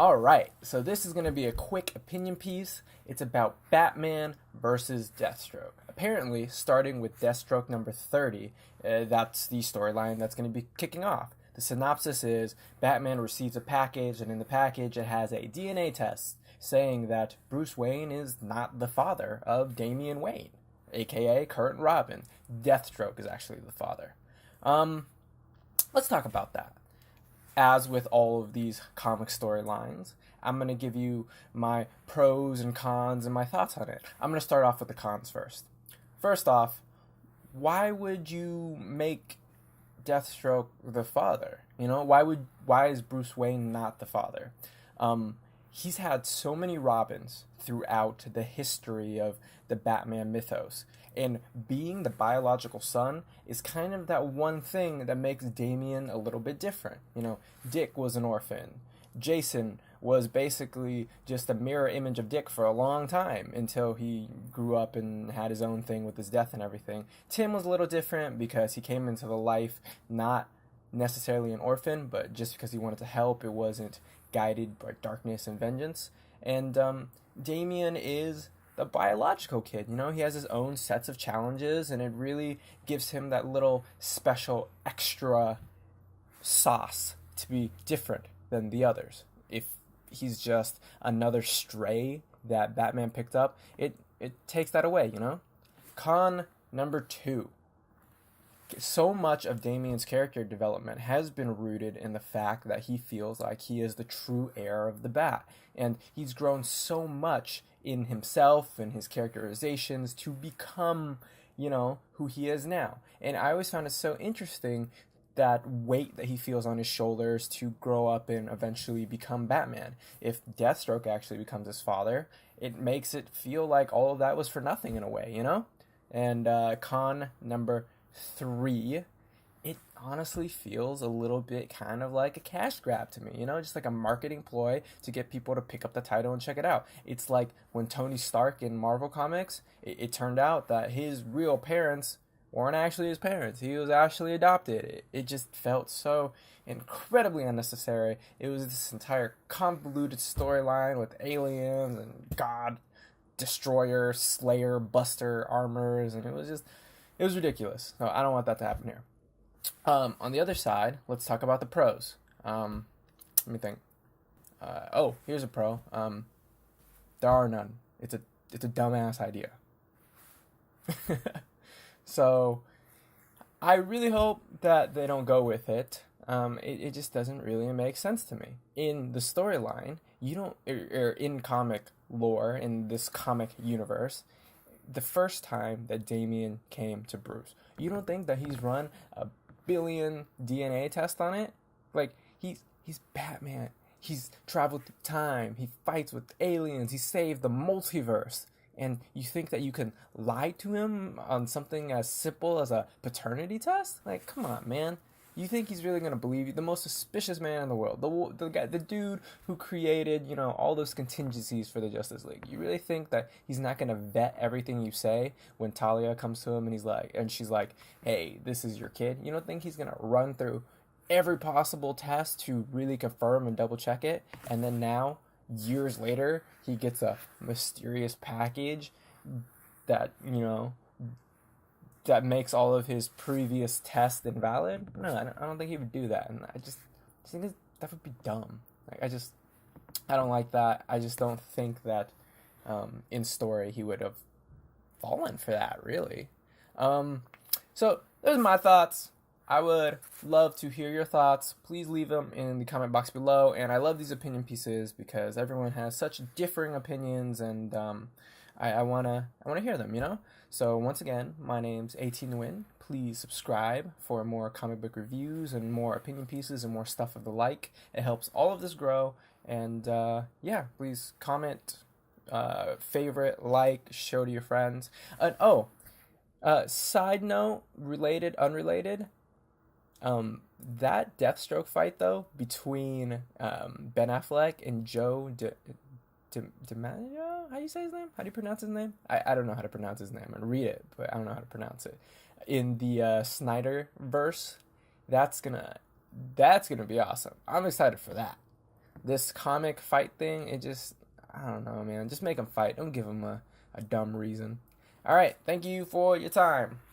All right, so this is going to be a quick opinion piece. It's about Batman versus Deathstroke. Apparently, starting with Deathstroke number 30, that's the storyline that's going to be kicking off. The synopsis is Batman receives a package, and in the package, it has a DNA test saying that Bruce Wayne is not the father of Damian Wayne, aka Kurt and Robin. Deathstroke is actually the father. Let's talk about that. As with all of these comic storylines, I'm going to give you my pros and cons and my thoughts on it. I'm going to start off with the cons first. First off, why would you make Deathstroke the father? Why is Bruce Wayne not the father? He's had so many Robins throughout the history of the Batman mythos. And being the biological son is kind of that one thing that makes Damian a little bit different. Dick was an orphan. Jason was basically just a mirror image of Dick for a long time until he grew up and had his own thing with his death and everything. Tim was a little different because he came into the life not necessarily an orphan, but just because he wanted to help. It wasn't guided by darkness and vengeance. And Damian is the biological kid. He has his own sets of challenges, and it really gives him that little special extra sauce to be different than the others. If he's just another stray that Batman picked up, it takes that away. Con number 2. So much of Damian's character development has been rooted in the fact that he feels like he is the true heir of the Bat. And he's grown so much in himself and his characterizations to become, who he is now. And I always found it so interesting that weight that he feels on his shoulders to grow up and eventually become Batman. If Deathstroke actually becomes his father, it makes it feel like all of that was for nothing in a way, And con number 3, it honestly feels a little bit kind of like a cash grab to me, just like a marketing ploy to get people to pick up the title and check it out. It's like when Tony Stark in Marvel Comics, it turned out that his real parents weren't actually his parents. He was actually adopted. It just felt so incredibly unnecessary. It was this entire convoluted storyline with aliens and God, Destroyer, Slayer, Buster armors, and it was ridiculous. So I don't want that to happen here. On the other side, let's talk about the pros. Let me think. Here's a pro. There are none. It's a dumbass idea. So I really hope that they don't go with it. It just doesn't really make sense to me. In the storyline, you don't, or in comic lore, in this comic universe, the first time that Damian came to Bruce, you don't think that he's run a billion DNA tests on it? Like, he's Batman. He's traveled through time. He fights with aliens. He saved the multiverse. And you think that you can lie to him on something as simple as a paternity test? Like, come on, man. You think he's really going to believe you? The most suspicious man in the world. The dude who created, all those contingencies for the Justice League. You really think that he's not going to vet everything you say when Talia comes to him and she's like, hey, this is your kid? You don't think he's going to run through every possible test to really confirm and double check it? And then now, years later, he gets a mysterious package that, that makes all of his previous tests invalid? No, I don't think he would do that. And I just think that would be dumb. I don't like that. I just don't think that in story he would have fallen for that, really. So, those are my thoughts. I would love to hear your thoughts. Please leave them in the comment box below. And I love these opinion pieces because everyone has such differing opinions, and I wanna hear them. So once again, my name's 18Win. Please subscribe for more comic book reviews and more opinion pieces and more stuff of the like. It helps all of this grow. And please comment, favorite, like, show to your friends. And side note, related, unrelated. That Deathstroke fight though between Ben Affleck and Joe DiMaggio, how do you say his name? How do you pronounce his name? I don't know how to pronounce his name. I read it, but I don't know how to pronounce it. In the Snyder verse, that's gonna be awesome. I'm excited for that. This comic fight thing, it just, I don't know, man. Just make them fight. Don't give them a dumb reason. All right. Thank you for your time.